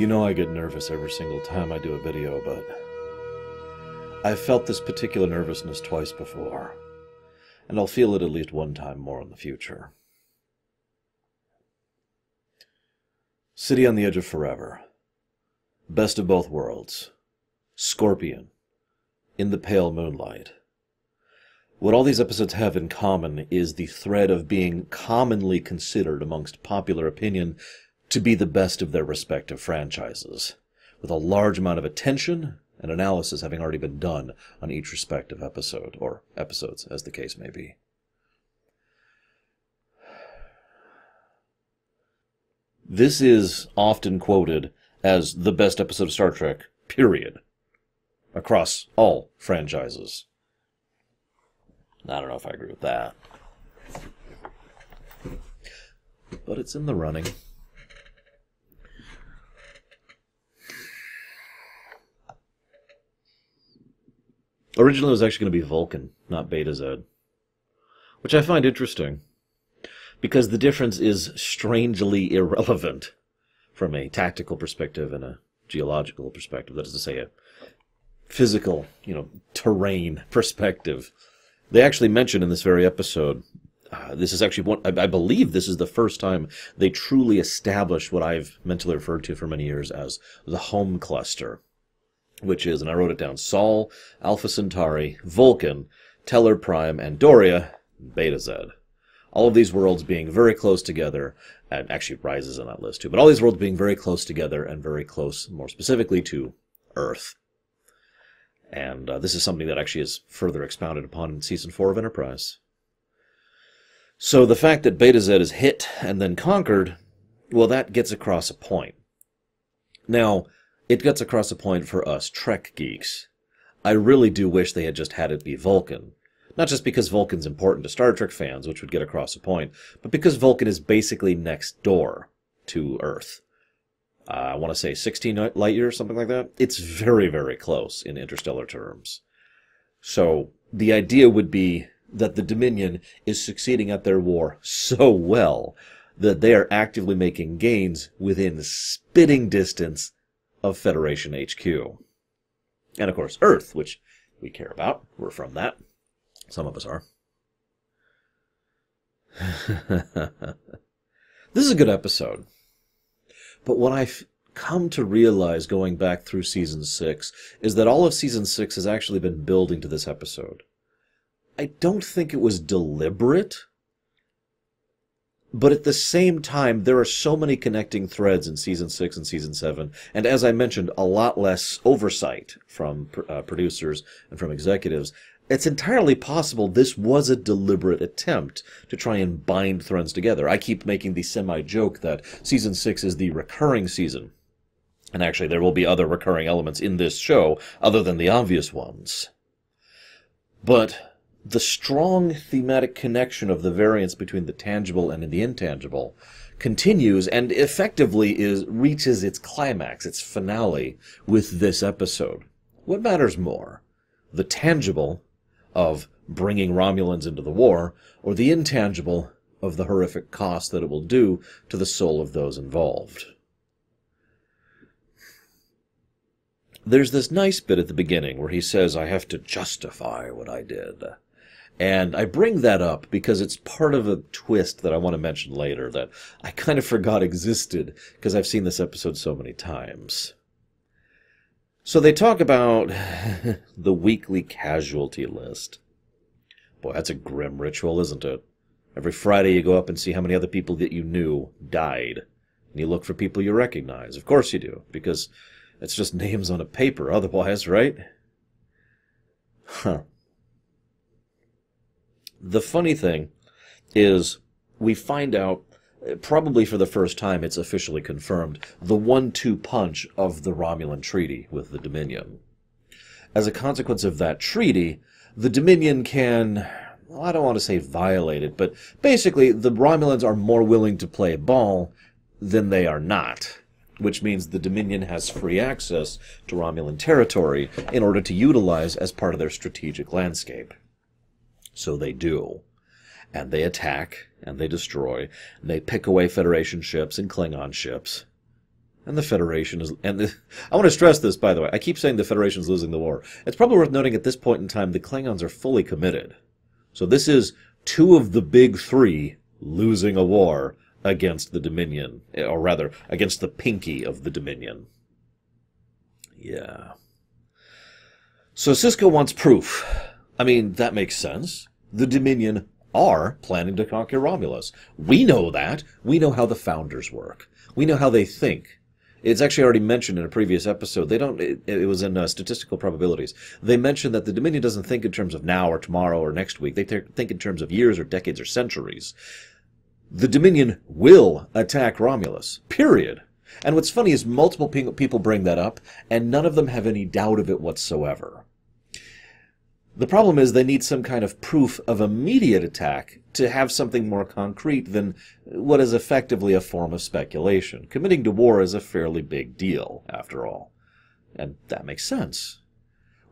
You know I get nervous every single time I do a video, but I've felt this particular nervousness twice before, and I'll feel it at least one time more in the future. City on the Edge of Forever, Best of Both Worlds, Scorpion, In the Pale Moonlight. What all these episodes have in common is the thread of being commonly considered amongst popular opinion to be the best of their respective franchises, with a large amount of attention and analysis having already been done on each respective episode, or episodes, as the case may be. This is often quoted as the best episode of Star Trek, period, across all franchises. I don't know if I agree with that, but it's in the running. Originally it was actually going to be Vulcan, not Beta Z, which I find interesting, because the difference is strangely irrelevant from a tactical perspective and a geological perspective, that is to say, a physical, terrain perspective. They actually mention in this very episode, this is actually one, I believe this is the first time they truly established what I've mentally referred to for many years as the home cluster, which is, and I wrote it down, Sol, Alpha Centauri, Vulcan, Teller Prime, and Doria, Beta Z. All of these worlds being very close together, and actually Rises on that list too, but all these worlds being very close together and very close, more specifically, to Earth. And this is something that actually is further expounded upon in Season 4 of Enterprise. So the fact that Beta Z is hit and then conquered, well, that gets across a point. Now, it gets across a point for us Trek geeks. I really do wish they had just had it be Vulcan. Not just because Vulcan's important to Star Trek fans, which would get across a point, but because Vulcan is basically next door to Earth. I want to say 16 light years, something like that. It's very, very close in interstellar terms. So the idea would be that the Dominion is succeeding at their war so well that they are actively making gains within spitting distance of Federation HQ. And of course, Earth, which we care about. We're from that. Some of us are. This is a good episode. But what I've come to realize going back through Season 6 is that all of Season 6 has actually been building to this episode. I don't think it was deliberate, but at the same time, there are so many connecting threads in Season 6 and Season 7, and as I mentioned, a lot less oversight from producers and from executives. It's entirely possible this was a deliberate attempt to try and bind threads together. I keep making the semi-joke that Season 6 is the recurring season. And actually, there will be other recurring elements in this show, other than the obvious ones. But the strong thematic connection of the variance between the tangible and the intangible continues and effectively reaches its climax, its finale, with this episode. What matters more? The tangible of bringing Romulans into the war, or the intangible of the horrific cost that it will do to the soul of those involved? There's this nice bit at the beginning where he says, I have to justify what I did. And I bring that up because it's part of a twist that I want to mention later that I kind of forgot existed because I've seen this episode so many times. So they talk about the weekly casualty list. Boy, that's a grim ritual, isn't it? Every Friday you go up and see how many other people that you knew died. And you look for people you recognize. Of course you do, because it's just names on a paper otherwise, right? Huh. The funny thing is we find out, probably for the first time it's officially confirmed, the 1-2 punch of the Romulan treaty with the Dominion. As a consequence of that treaty, the Dominion can, well, I don't want to say violate it, but basically the Romulans are more willing to play ball than they are not, which means the Dominion has free access to Romulan territory in order to utilize as part of their strategic landscape. So they do. And they attack, and they destroy, and they pick away Federation ships and Klingon ships. And the Federation is... I want to stress this, by the way. I keep saying the Federation's losing the war. It's probably worth noting at this point in time the Klingons are fully committed. So this is two of the big three losing a war against the Dominion. Or rather, against the pinky of the Dominion. Yeah. So Sisko wants proof. I mean, that makes sense. The Dominion are planning to conquer Romulus. We know that. We know how the Founders work. We know how they think. It's actually already mentioned in a previous episode. It was in statistical probabilities. They mentioned that the Dominion doesn't think in terms of now or tomorrow or next week. They think in terms of years or decades or centuries. The Dominion will attack Romulus. Period. And what's funny is multiple people bring that up, and none of them have any doubt of it whatsoever. The problem is they need some kind of proof of immediate attack to have something more concrete than what is effectively a form of speculation. Committing to war is a fairly big deal, after all. And that makes sense.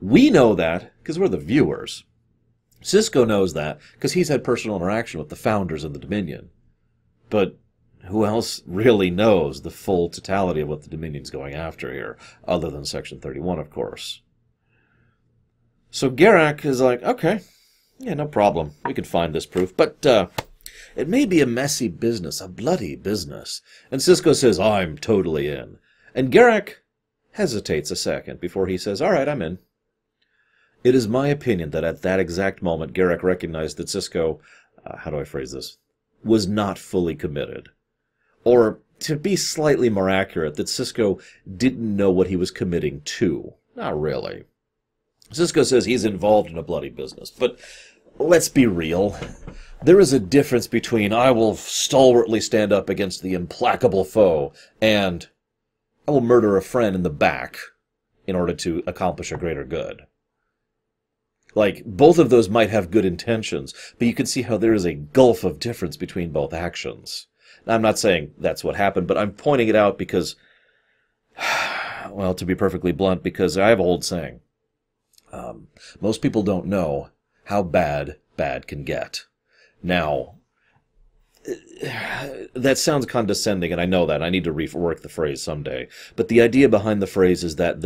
We know that because we're the viewers. Sisko knows that because he's had personal interaction with the Founders of the Dominion. But who else really knows the full totality of what the Dominion's going after here, other than Section 31, of course? So Garak is like, okay, yeah, no problem. We could find this proof. But it may be a messy business, a bloody business. And Sisko says, I'm totally in. And Garak hesitates a second before he says, all right, I'm in. It is my opinion that at that exact moment, Garak recognized that Sisko, how do I phrase this, was not fully committed. Or, to be slightly more accurate, that Sisko didn't know what he was committing to. Not really. Sisko says he's involved in a bloody business, but let's be real. There is a difference between I will stalwartly stand up against the implacable foe and I will murder a friend in the back in order to accomplish a greater good. Like, both of those might have good intentions, but you can see how there is a gulf of difference between both actions. Now, I'm not saying that's what happened, but I'm pointing it out because, well, to be perfectly blunt, because I have an old saying. Most people don't know how bad can get. Now, that sounds condescending, and I know that. I need to rework the phrase someday. But the idea behind the phrase is that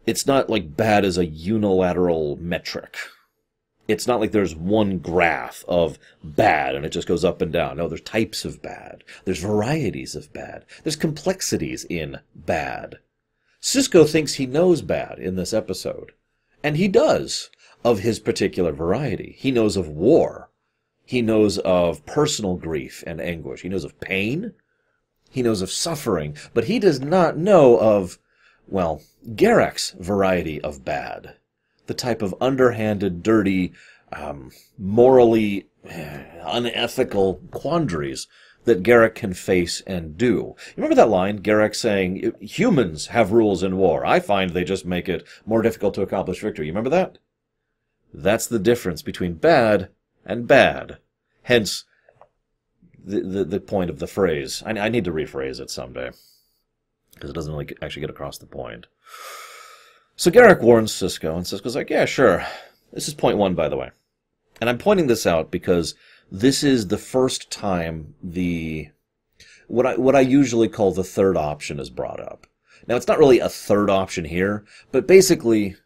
it's not like bad as a unilateral metric. It's not like there's one graph of bad and it just goes up and down. No, there's types of bad. There's varieties of bad. There's complexities in bad. Sisko thinks he knows bad in this episode. And he does, of his particular variety. He knows of war. He knows of personal grief and anguish. He knows of pain. He knows of suffering. But he does not know of, well, Garak's variety of bad. The type of underhanded, dirty, morally unethical quandaries that Garak can face and do. You remember that line, Garak saying, humans have rules in war. I find they just make it more difficult to accomplish victory. You remember that? That's the difference between bad and bad. Hence, the point of the phrase. I need to rephrase it someday, because it doesn't really actually get across the point. So Garak warns Sisko, and Sisko's like, yeah, sure. This is point one, by the way. And I'm pointing this out because this is the first time what I usually call the third option is brought up. Now, it's not really a third option here, but basically,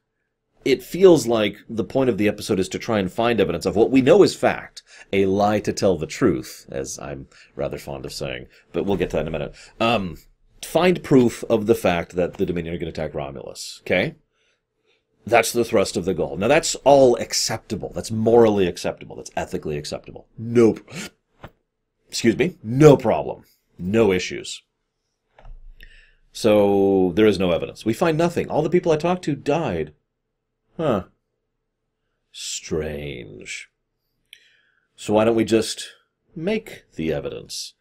it feels like the point of the episode is to try and find evidence of what we know is fact, a lie to tell the truth, as I'm rather fond of saying, but we'll get to that in a minute. Find proof of the fact that the Dominion are going to attack Romulus, okay? That's the thrust of the goal. Now, that's all acceptable. That's morally acceptable. That's ethically acceptable. Nope. Excuse me. No problem. No issues. So, there is no evidence. We find nothing. All the people I talked to died. Huh. Strange. So why don't we just make the evidence?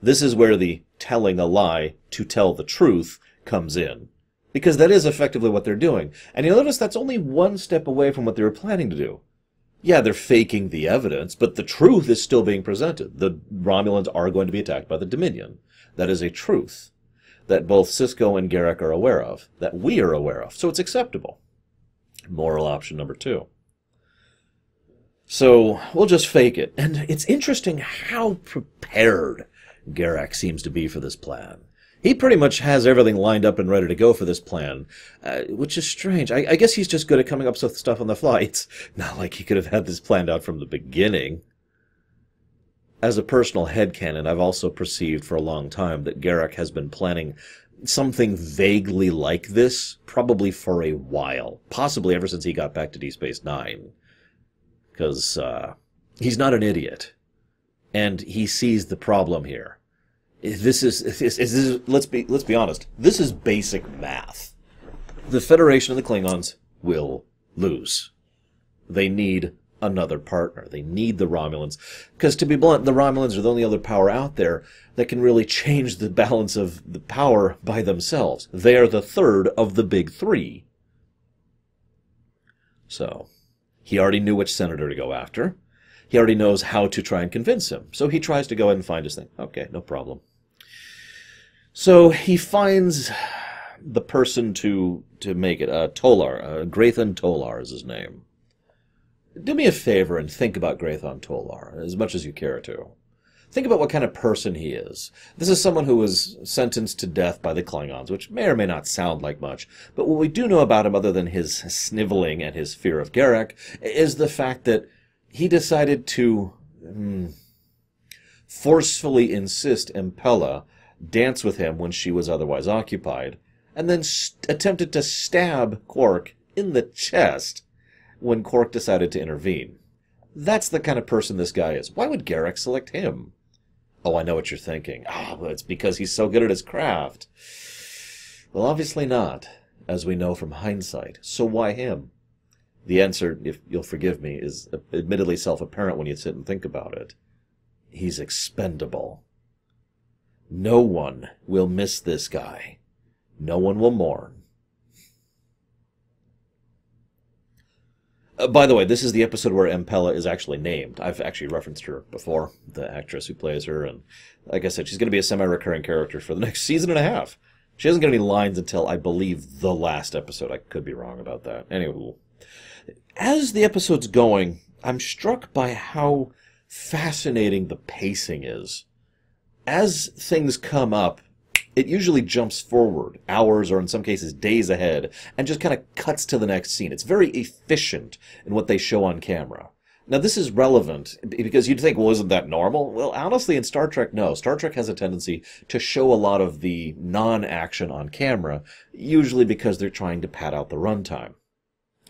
This is where the telling a lie to tell the truth comes in. Because that is effectively what they're doing. And you'll notice that's only one step away from what they were planning to do. Yeah, they're faking the evidence, but the truth is still being presented. The Romulans are going to be attacked by the Dominion. That is a truth that both Sisko and Garak are aware of, that we are aware of. So it's acceptable. Moral option number 2. So we'll just fake it. And it's interesting how prepared Garak seems to be for this plan. He pretty much has everything lined up and ready to go for this plan, which is strange. I guess he's just good at coming up with stuff on the fly. It's not like he could have had this planned out from the beginning. As a personal headcanon, I've also perceived for a long time that Garak has been planning something vaguely like this, probably for a while. Possibly ever since he got back to Deep Space Nine. Because he's not an idiot. And he sees the problem here. This is let's be honest. This is basic math. The Federation and the Klingons will lose. They need another partner. They need the Romulans. Because to be blunt, the Romulans are the only other power out there that can really change the balance of the power by themselves. They are the third of the big three. So, he already knew which senator to go after. He already knows how to try and convince him. So he tries to go ahead and find his thing. Okay, no problem. So he finds the person to make it. Tolar. Grathon Tolar is his name. Do me a favor and think about Grathon Tolar, as much as you care to. Think about what kind of person he is. This is someone who was sentenced to death by the Klingons, which may or may not sound like much, but what we do know about him, other than his sniveling and his fear of Garak, is the fact that he decided to forcefully insist Impella dance with him when she was otherwise occupied, and then attempted to stab Quark in the chest when Quark decided to intervene. That's the kind of person this guy is. Why would Garak select him? Oh, I know what you're thinking. Well, it's because he's so good at his craft. Well, obviously not, as we know from hindsight. So why him? The answer, if you'll forgive me, is admittedly self-apparent when you sit and think about it. He's expendable. No one will miss this guy. No one will mourn. By the way, this is the episode where Impella is actually named. I've actually referenced her before, the actress who plays her, and like I said, she's going to be a semi-recurring character for the next season and a half. She doesn't get any lines until, I believe, the last episode. I could be wrong about that. Anyway, as the episode's going, I'm struck by how fascinating the pacing is. As things come up, it usually jumps forward, hours or in some cases days ahead, and just kind of cuts to the next scene. It's very efficient in what they show on camera. Now, this is relevant because you'd think, well, isn't that normal? Well, honestly, in Star Trek, no. Star Trek has a tendency to show a lot of the non-action on camera, usually because they're trying to pad out the runtime.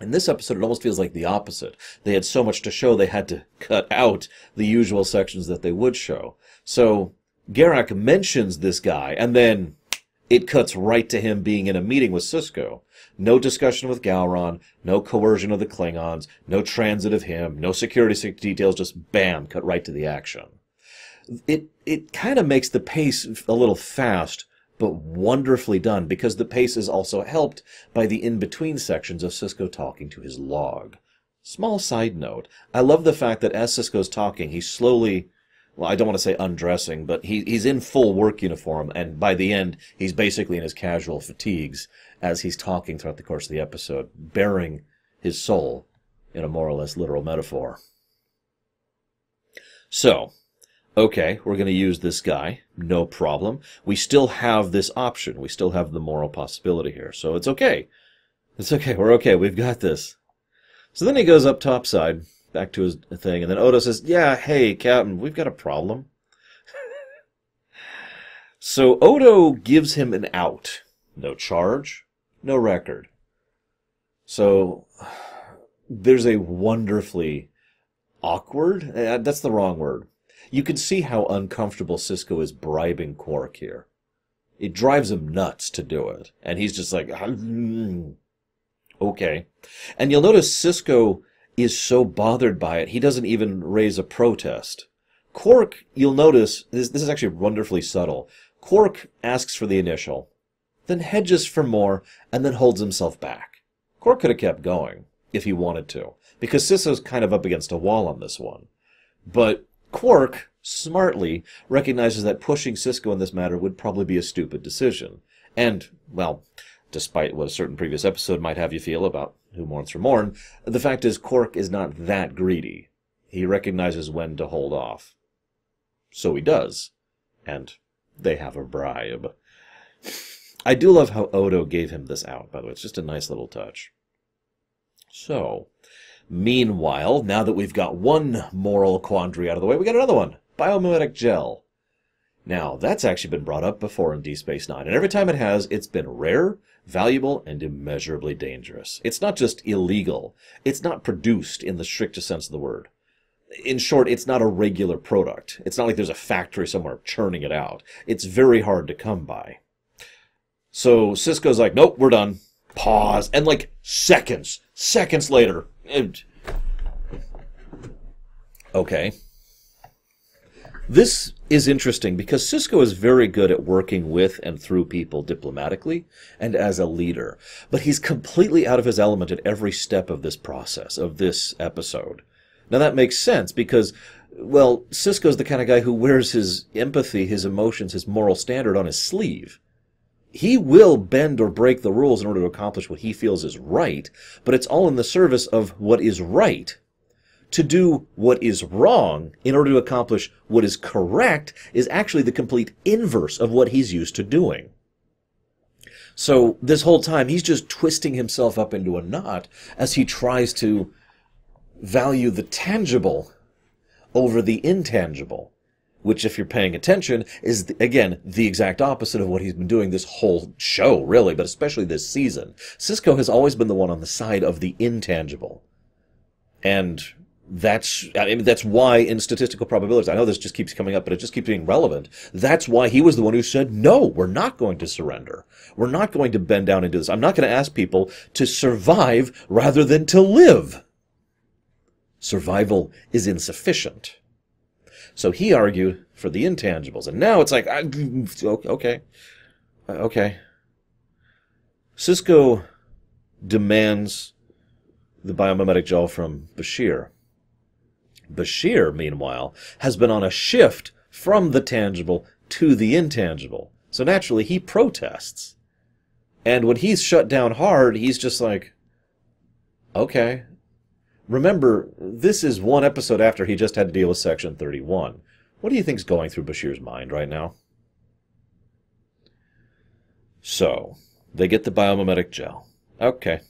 In this episode, it almost feels like the opposite. They had so much to show, they had to cut out the usual sections that they would show. So Garak mentions this guy, and then it cuts right to him being in a meeting with Sisko. No discussion with Gowron, no coercion of the Klingons, no transit of him, no security details, just bam, cut right to the action. It kind of makes the pace a little fast, but wonderfully done, because the pace is also helped by the in-between sections of Sisko talking to his log. Small side note, I love the fact that as Sisko's talking, he's slowly, well, I don't want to say undressing, but he's in full work uniform, and by the end, he's basically in his casual fatigues as he's talking throughout the course of the episode, bearing his soul in a more or less literal metaphor. So, okay, we're going to use this guy, no problem. We still have this option. We still have the moral possibility here, so it's okay. It's okay, we're okay, we've got this. So then he goes up topside, back to his thing, and then Odo says, yeah, hey, Captain, we've got a problem. So Odo gives him an out. No charge, no record. So there's a wonderfully awkward, that's the wrong word. You can see how uncomfortable Sisko is bribing Quark here. It drives him nuts to do it. And he's just like, okay. And you'll notice Sisko is so bothered by it, he doesn't even raise a protest. Quark, you'll notice, this is actually wonderfully subtle. Quark asks for the initial, then hedges for more, and then holds himself back. Quark could have kept going, if he wanted to, because Sisko's kind of up against a wall on this one. But Quark, smartly, recognizes that pushing Sisko in this matter would probably be a stupid decision. And, well, despite what a certain previous episode might have you feel about Who Mourns for Morn, the fact is Quark is not that greedy. He recognizes when to hold off. So he does. And they have a bribe. I do love how Odo gave him this out, by the way. It's just a nice little touch. So, meanwhile, now that we've got one moral quandary out of the way, we got another one. Biomimetic Gel. Now, that's actually been brought up before in Deep Space Nine, and every time it has, it's been rare, valuable, and immeasurably dangerous. It's not just illegal. It's not produced in the strictest sense of the word. In short, it's not a regular product. It's not like there's a factory somewhere churning it out. It's very hard to come by. So Sisko's like, nope, we're done. Pause. And like seconds later. Okay. This is interesting because Sisko is very good at working with and through people diplomatically and as a leader. But he's completely out of his element at every step of this process, of this episode. Now that makes sense because, well, Sisko's the kind of guy who wears his empathy, his emotions, his moral standard on his sleeve. He will bend or break the rules in order to accomplish what he feels is right, but it's all in the service of what is right. To do what is wrong in order to accomplish what is correct is actually the complete inverse of what he's used to doing. So this whole time, he's just twisting himself up into a knot as he tries to value the tangible over the intangible, which, if you're paying attention, is, again, the exact opposite of what he's been doing this whole show, really, but especially this season. Sisko has always been the one on the side of the intangible. And that's why in statistical probabilities, I know this just keeps coming up, but it just keeps being relevant. That's why he was the one who said, no, we're not going to surrender. We're not going to bend down into this. I'm not going to ask people to survive rather than to live. Survival is insufficient. So he argued for the intangibles. And now it's like, okay. Sisko demands the biomimetic gel from Bashir. Bashir, meanwhile, has been on a shift from the tangible to the intangible. So naturally, he protests. And when he's shut down hard, he's just like, okay. Remember, this is one episode after he just had to deal with Section 31. What do you think's going through Bashir's mind right now? So, they get the biomimetic gel. Okay.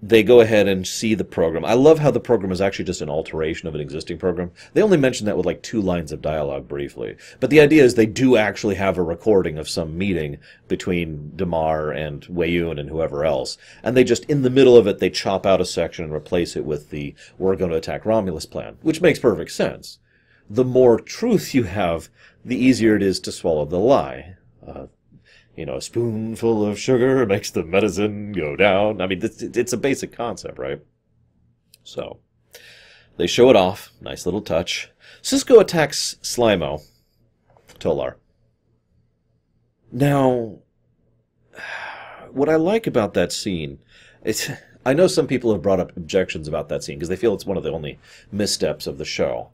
They go ahead and see the program. I love how the program is actually just an alteration of an existing program. They only mention that with like 2 lines of dialogue briefly. But the idea is they do actually have a recording of some meeting between Damar and Weyoun and whoever else. And they just, in the middle of it, they chop out a section and replace it with the "we're going to attack Romulus" plan, which makes perfect sense. The more truth you have, the easier it is to swallow the lie. A spoonful of sugar makes the medicine go down. I mean, it's a basic concept, right? So, they show it off. Nice little touch. Sisko attacks Slimo, Tolar. Now, what I like about that scene, I know some people have brought up objections about that scene because they feel it's one of the only missteps of the show.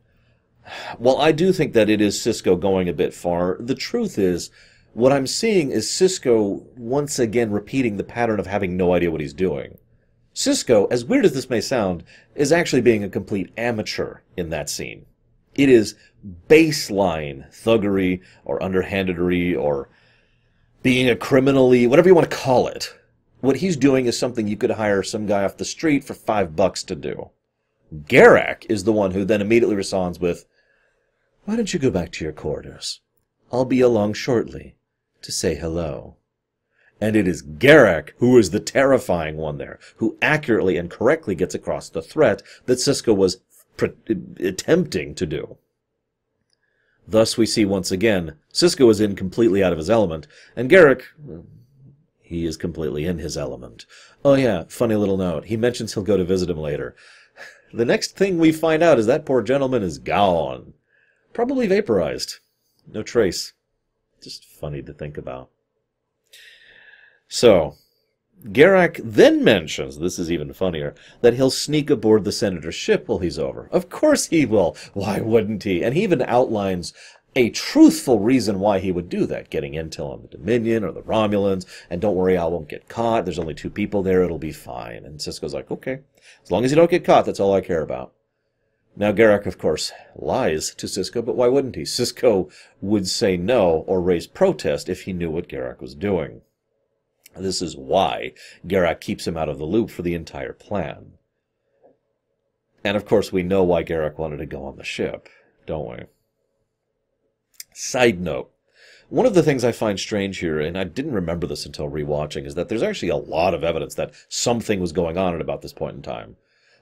While I do think that it is Sisko going a bit far, the truth is, what I'm seeing is Sisko once again repeating the pattern of having no idea what he's doing. Sisko, as weird as this may sound, is actually being a complete amateur in that scene. It is baseline thuggery or underhandedery or being a criminally, whatever you want to call it. What he's doing is something you could hire some guy off the street for $5 to do. Garak is the one who then immediately responds with, "Why don't you go back to your quarters? I'll be along shortly to say hello." And it is Garak who is the terrifying one there, who accurately and correctly gets across the threat that Sisko was attempting to do. Thus we see once again, Sisko is in completely out of his element, and Garak, he is completely in his element. Oh yeah, funny little note, he mentions he'll go to visit him later. The next thing we find out is that poor gentleman is gone. Probably vaporized. No trace. Just funny to think about. So, Garak then mentions, this is even funnier, that he'll sneak aboard the Senator's ship while he's over. Of course he will. Why wouldn't he? And he even outlines a truthful reason why he would do that. Getting intel on the Dominion or the Romulans. And don't worry, I won't get caught. There's only 2 people there. It'll be fine. And Sisko's like, okay. As long as you don't get caught, that's all I care about. Now, Garak, of course, lies to Sisko, but why wouldn't he? Sisko would say no or raise protest if he knew what Garak was doing. This is why Garak keeps him out of the loop for the entire plan. And, of course, we know why Garak wanted to go on the ship, don't we? Side note. One of the things I find strange here, and I didn't remember this until rewatching, is that there's actually a lot of evidence that something was going on at about this point in time.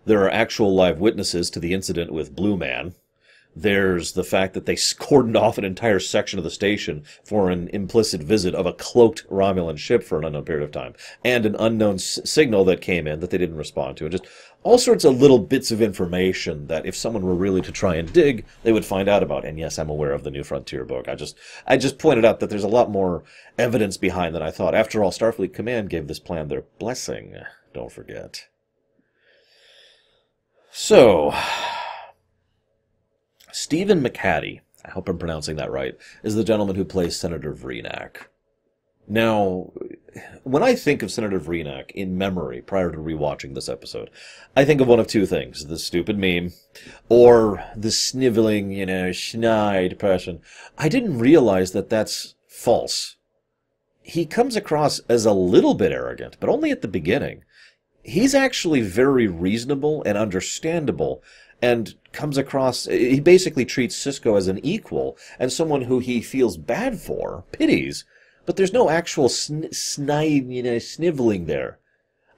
There are actual live witnesses to the incident with Blue Man. There's the fact that they cordoned off an entire section of the station for an implicit visit of a cloaked Romulan ship for an unknown period of time, and an unknown signal that came in that they didn't respond to, and just all sorts of little bits of information that if someone were really to try and dig, they would find out about. And yes, I'm aware of the New Frontier book. I just pointed out that there's a lot more evidence behind than I thought. After all, Starfleet Command gave this plan their blessing. Don't forget. So, Stephen McHattie, I hope I'm pronouncing that right, is the gentleman who plays Senator Vreenak. Now, when I think of Senator Vreenak in memory prior to rewatching this episode, I think of one of two things: the stupid meme, or the sniveling, snide person. I didn't realize that that's false. He comes across as a little bit arrogant, but only at the beginning. He's actually very reasonable and understandable, and comes across, he basically treats Sisko as an equal, and someone who he feels bad for, pities, but there's no actual snide, sniveling there.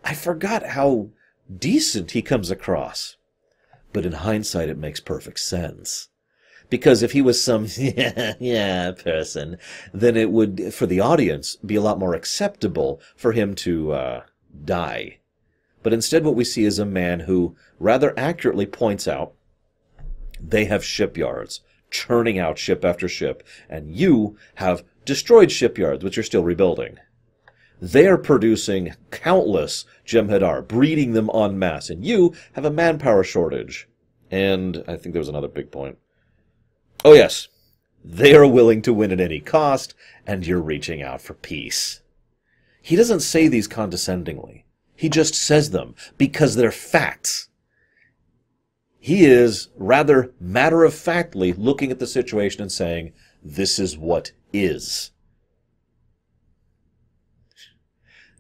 I forgot how decent he comes across. But in hindsight, it makes perfect sense. Because if he was some person, then it would, for the audience, be a lot more acceptable for him to die. But instead what we see is a man who rather accurately points out they have shipyards, churning out ship after ship, and you have destroyed shipyards, which are still rebuilding. They are producing countless Jem'Hadar, breeding them en masse, and you have a manpower shortage. And I think there was another big point. Oh yes, they are willing to win at any cost, and you're reaching out for peace. He doesn't say these condescendingly. He just says them because they're facts. He is rather matter-of-factly looking at the situation and saying, this is what is.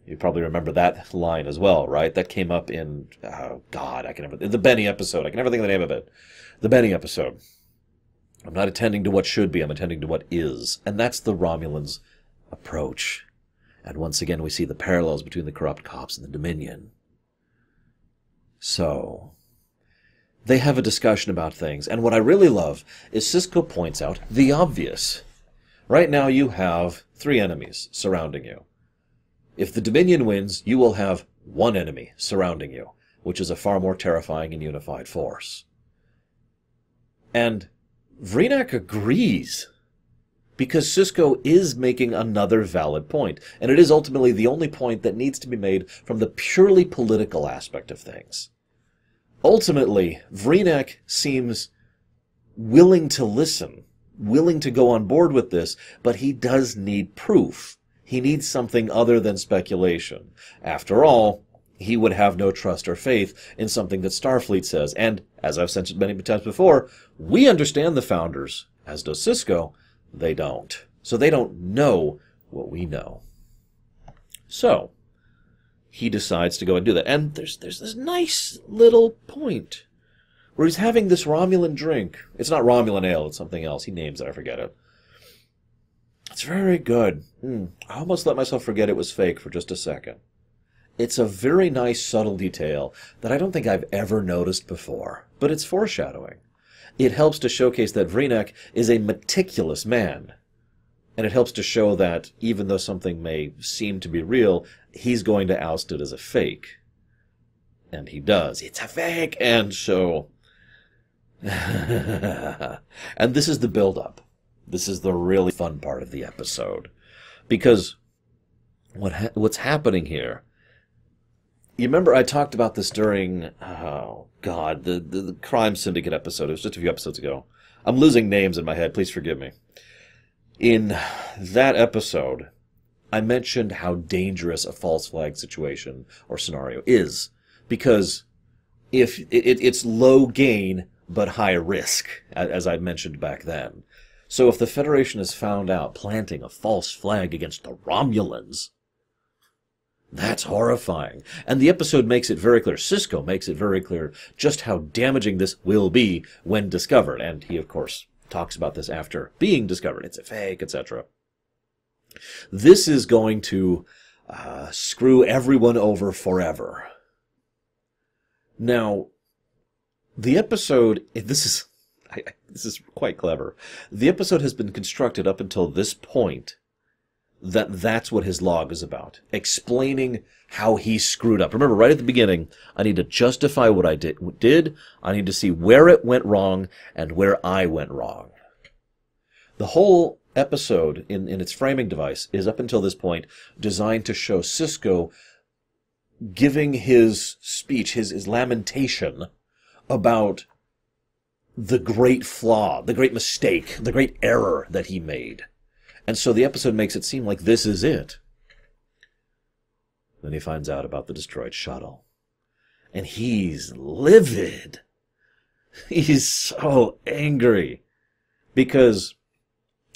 You probably remember that line as well, right? That came up in, oh God, the Benny episode. I can never think of the name of it. The Benny episode. I'm not attending to what should be, I'm attending to what is. And that's the Romulans' approach. And once again, we see the parallels between the corrupt cops and the Dominion. So, they have a discussion about things. And what I really love is Sisko points out the obvious. Right now you have 3 enemies surrounding you. If the Dominion wins, you will have 1 enemy surrounding you, which is a far more terrifying and unified force. And Vreenak agrees, because Sisko is making another valid point, and it is ultimately the only point that needs to be made from the purely political aspect of things. Ultimately, Vreenak seems willing to listen, willing to go on board with this, but he does need proof. He needs something other than speculation. After all, he would have no trust or faith in something that Starfleet says, and, as I've said many times before, we understand the Founders, as does Sisko. They don't. So they don't know what we know. So, he decides to go and do that. And there's this nice little point where he's having this Romulan drink. It's not Romulan ale, it's something else. He names it, I forget it. It's very good. I almost let myself forget it was fake for just a second. It's a very nice, subtle detail that I don't think I've ever noticed before, but it's foreshadowing. It helps to showcase that Vreenak is a meticulous man. And it helps to show that, even though something may seem to be real, he's going to oust it as a fake. And he does. It's a fake! And so... and this is the build-up. This is the really fun part of the episode. Because what's happening here... You remember I talked about this during, oh God, the Crime Syndicate episode. It was just a few episodes ago. I'm losing names in my head. Please forgive me. In that episode, I mentioned how dangerous a false flag situation or scenario is. Because if it's low gain but high risk, as I mentioned back then. So if the Federation is found out planting a false flag against the Romulans, that's horrifying. And the episode makes it very clear, Sisko makes it very clear just how damaging this will be when discovered. And he, of course, talks about this after being discovered. It's a fake, etc. This is going to screw everyone over forever. Now, the episode, this is quite clever. The episode has been constructed up until this point that's what his log is about. Explaining how he screwed up. Remember, right at the beginning, I need to justify what I did. I need to see where it went wrong and where I went wrong. The whole episode, in its framing device, is up until this point designed to show Sisko giving his speech, his lamentation about the great flaw, the great mistake, the great error that he made. And so the episode makes it seem like this is it. Then he finds out about the destroyed shuttle. And he's livid. He's so angry. Because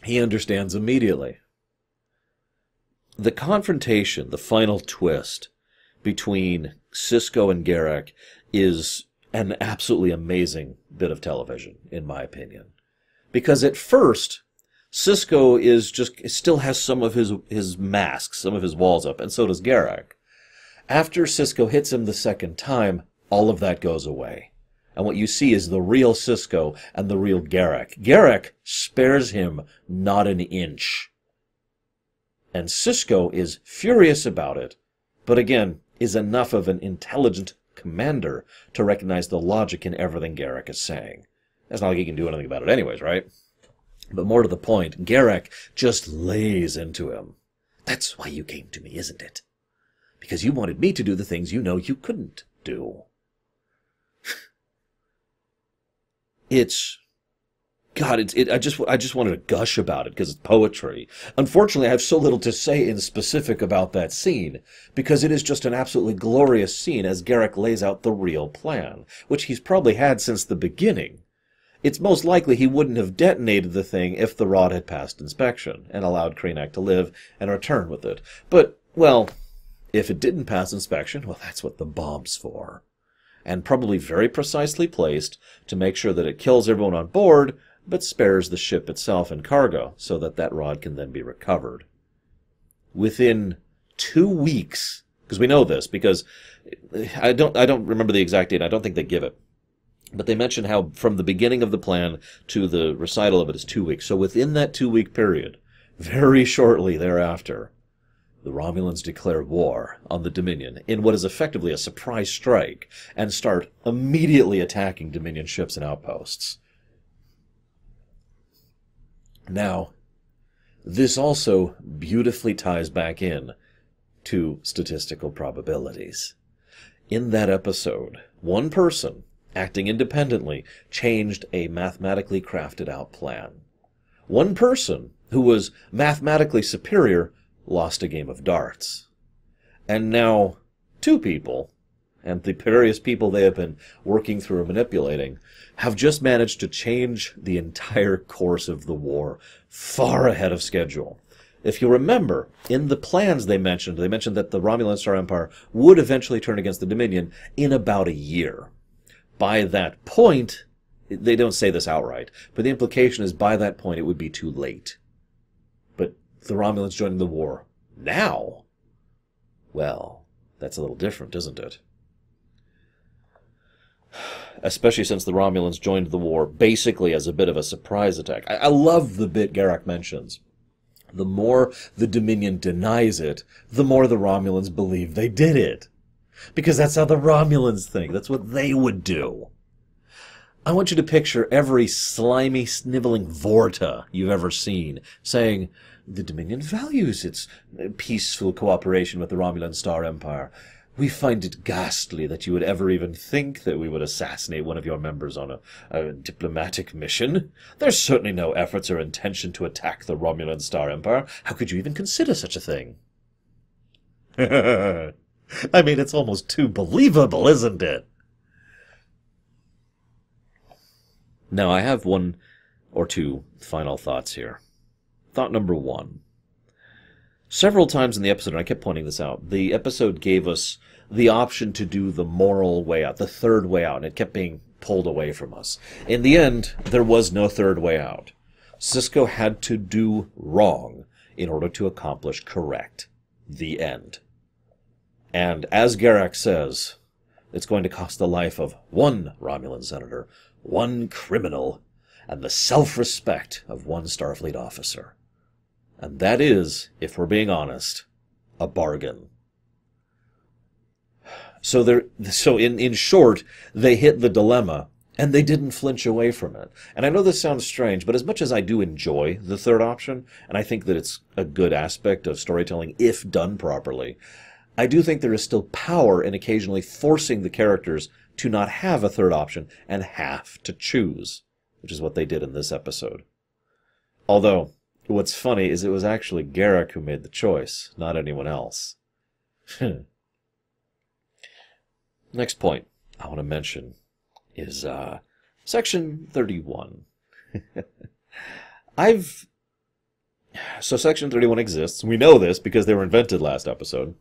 he understands immediately. The confrontation, the final twist between Sisko and Garak is an absolutely amazing bit of television, in my opinion. Because at first, Sisko still has some of his masks, some of his walls up, and so does Garak. After Sisko hits him the second time, all of that goes away. And what you see is the real Sisko and the real Garak. Garak spares him not an inch. And Sisko is furious about it, but again, is enough of an intelligent commander to recognize the logic in everything Garak is saying. It's not like he can do anything about it anyways, right? But more to the point, Garak just lays into him. That's why you came to me, isn't it? Because you wanted me to do the things you know you couldn't do. I just wanted to gush about it because it's poetry. Unfortunately, I have so little to say in specific about that scene, because it is just an absolutely glorious scene as Garak lays out the real plan, which he's probably had since the beginning. It's most likely he wouldn't have detonated the thing if the rod had passed inspection and allowed Krenak to live and return with it. But, well, if it didn't pass inspection, well, that's what the bomb's for. And probably very precisely placed to make sure that it kills everyone on board, but spares the ship itself and cargo, so that that rod can then be recovered. Within 2 weeks, because we know this, because I don't remember the exact date, I don't think they give it, but they mention how from the beginning of the plan to the recital of it is 2 weeks. So within that 2-week period, very shortly thereafter, the Romulans declare war on the Dominion in what is effectively a surprise strike and start immediately attacking Dominion ships and outposts. Now, this also beautifully ties back in to statistical probabilities. In that episode, one person, acting independently, changed a mathematically crafted out plan. One person, who was mathematically superior, lost a game of darts. And now, 2 people, and the various people they have been working through or manipulating, have just managed to change the entire course of the war far ahead of schedule. If you remember, in the plans they mentioned that the Romulan Star Empire would eventually turn against the Dominion in about a year. By that point, they don't say this outright, but the implication is by that point it would be too late. But the Romulans joining the war now? Well, that's a little different, isn't it? Especially since the Romulans joined the war basically as a bit of a surprise attack. I love the bit Garak mentions. The more the Dominion denies it, the more the Romulans believe they did it. Because that's how the Romulans think. That's what they would do. I want you to picture every slimy, sniveling Vorta you've ever seen saying, the Dominion values its peaceful cooperation with the Romulan Star Empire. We find it ghastly that you would ever even think that we would assassinate one of your members on a diplomatic mission. There's certainly no efforts or intention to attack the Romulan Star Empire. How could you even consider such a thing? I mean, it's almost too believable, isn't it? Now, I have one or two final thoughts here. Thought number one. Several times in the episode, and I kept pointing this out, the episode gave us the option to do the moral way out, the third way out, and it kept being pulled away from us. In the end, there was no third way out. Sisko had to do wrong in order to accomplish correct. The end. And as Garak says, it's going to cost the life of one Romulan senator, one criminal, and the self-respect of one Starfleet officer. And that is, if we're being honest, a bargain. So in short, they hit the dilemma, and they didn't flinch away from it. And I know this sounds strange, but as much as I do enjoy the third option, and I think that it's a good aspect of storytelling if done properly, I do think there is still power in occasionally forcing the characters to not have a third option and have to choose, which is what they did in this episode. Although, what's funny is it was actually Garak who made the choice, not anyone else. Next point I want to mention is Section 31. So Section 31 exists. We know this because they were invented last episode.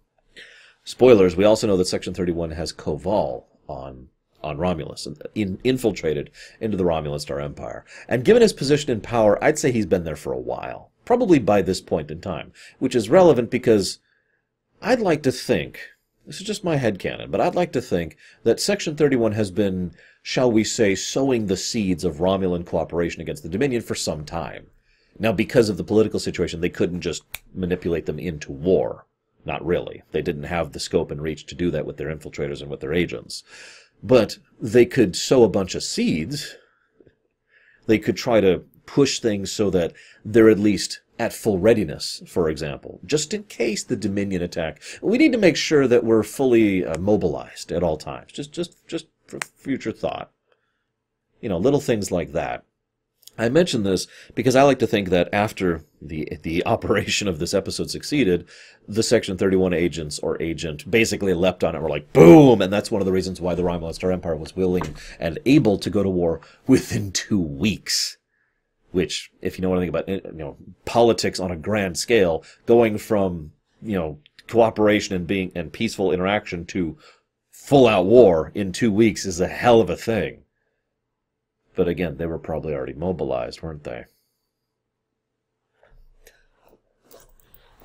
Spoilers, we also know that Section 31 has Koval on Romulus, infiltrated into the Romulan Star Empire. And given his position in power, I'd say he's been there for a while. Probably by this point in time. Which is relevant because I'd like to think, this is just my headcanon, but I'd like to think that Section 31 has been, shall we say, sowing the seeds of Romulan cooperation against the Dominion for some time. Now, because of the political situation, they couldn't just manipulate them into war. Not really. They didn't have the scope and reach to do that with their infiltrators and with their agents. But they could sow a bunch of seeds. They could try to push things so that they're at least at full readiness, for example, just in case the Dominion attack. We need to make sure that we're fully mobilized at all times, just for future thought. You know, little things like that. I mention this because I like to think that after the operation of this episode succeeded, the Section 31 agents or agent basically leapt on it. We're like, boom! And that's one of the reasons why the Romulan Star Empire was willing and able to go to war within 2 weeks. Which, if you know anything about politics on a grand scale, going from cooperation and peaceful interaction to full-out war in 2 weeks is a hell of a thing. But again, they were probably already mobilized, weren't they?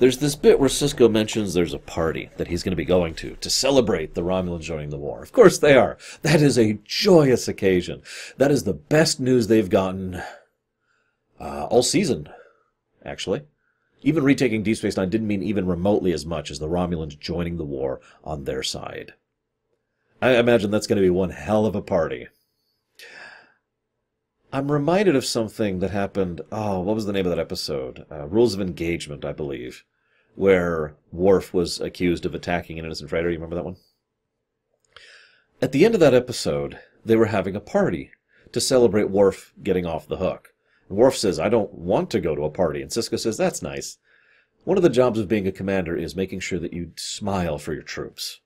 There's this bit where Sisko mentions there's a party that he's going to be going to celebrate the Romulans joining the war. Of course they are. That is a joyous occasion. That is the best news they've gotten all season, actually. Even retaking Deep Space Nine didn't mean even remotely as much as the Romulans joining the war on their side. I imagine that's going to be one hell of a party. I'm reminded of something that happened, what was the name of that episode? Rules of Engagement, I believe, where Worf was accused of attacking an innocent freighter. You remember that one? At the end of that episode, they were having a party to celebrate Worf getting off the hook. And Worf says, I don't want to go to a party. And Sisko says, that's nice. One of the jobs of being a commander is making sure that you smile for your troops,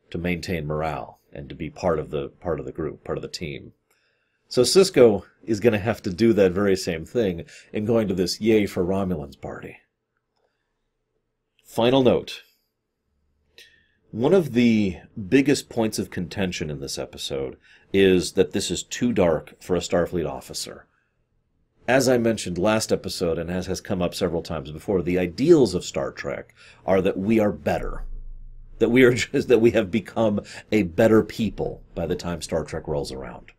to maintain morale, and to be part of the group, part of the team. So Sisko is going to have to do that very same thing in going to this Yay for Romulans party. Final note. One of the biggest points of contention in this episode is that this is too dark for a Starfleet officer. As I mentioned last episode, and as has come up several times before, the ideals of Star Trek are that we are better. That we have become a better people by the time Star Trek rolls around.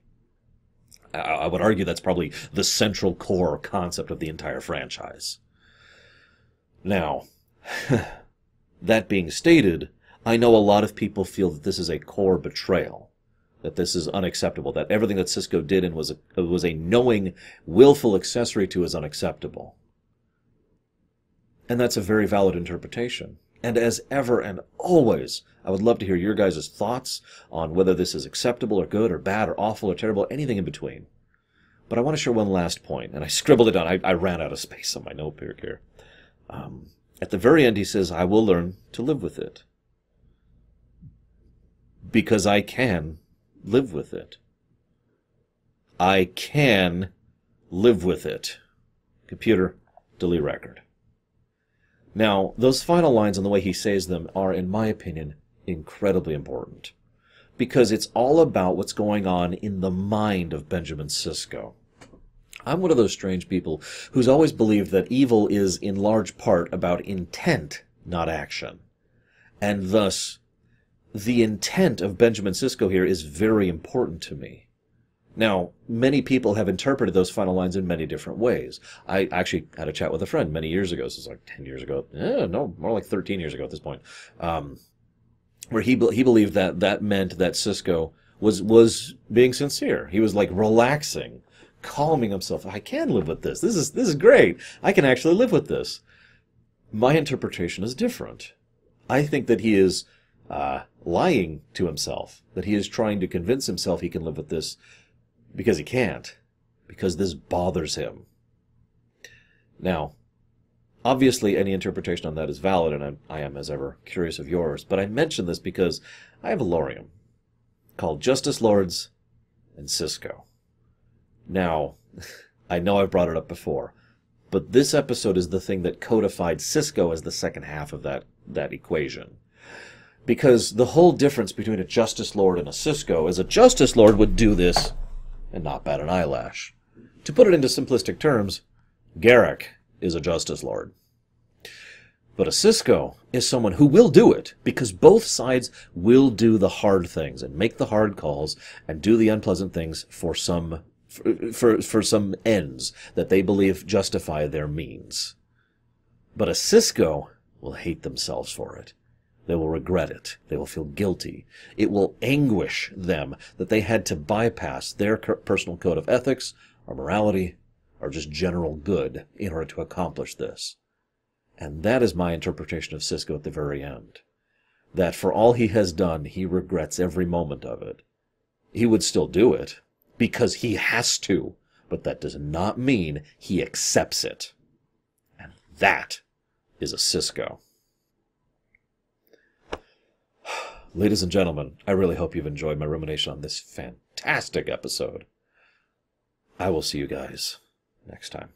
I would argue that's probably the central core concept of the entire franchise. Now, that being stated, I know a lot of people feel that this is a core betrayal, that this is unacceptable, that everything that Sisko did and was a knowing, willful accessory to is unacceptable. And that's a very valid interpretation. And as ever and always, I would love to hear your guys' thoughts on whether this is acceptable or good or bad or awful or terrible, anything in between. But I want to share one last point, and I scribbled it down. I ran out of space on my notebook here. At the very end, he says, I will learn to live with it. Because I can live with it. I can live with it. Computer, delete record. Now, those final lines and the way he says them are, in my opinion, incredibly important. Because it's all about what's going on in the mind of Benjamin Sisko. I'm one of those strange people who's always believed that evil is in large part about intent, not action. And thus, the intent of Benjamin Sisko here is very important to me. Now, many people have interpreted those final lines in many different ways. I actually had a chat with a friend many years ago. This was like 10 years ago. No, more like 13 years ago at this point. Where he believed that that meant that Sisko was being sincere. He was like relaxing, calming himself. I can live with this. This is great. I can actually live with this. My interpretation is different. I think that he is lying to himself, that he is trying to convince himself he can live with this because he can't, because this bothers him. Now, obviously any interpretation on that is valid, and I am, as ever, curious of yours, but I mention this because I have a lorium called Justice Lords and Sisko. Now, I know I've brought it up before, but this episode is the thing that codified Sisko as the second half of that equation. Because the whole difference between a Justice Lord and a Sisko is a Justice Lord would do this and not bat an eyelash. To put it into simplistic terms, Garak is a Justice Lord. But a Sisko is someone who will do it, because both sides will do the hard things and make the hard calls and do the unpleasant things for some ends that they believe justify their means. But a Sisko will hate themselves for it. They will regret it. They will feel guilty. It will anguish them that they had to bypass their personal code of ethics or morality or just general good in order to accomplish this. And that is my interpretation of Sisko at the very end. That for all he has done, he regrets every moment of it. He would still do it, because he has to, but that does not mean he accepts it. And that is a Sisko. Ladies and gentlemen, I really hope you've enjoyed my rumination on this fantastic episode. I will see you guys next time.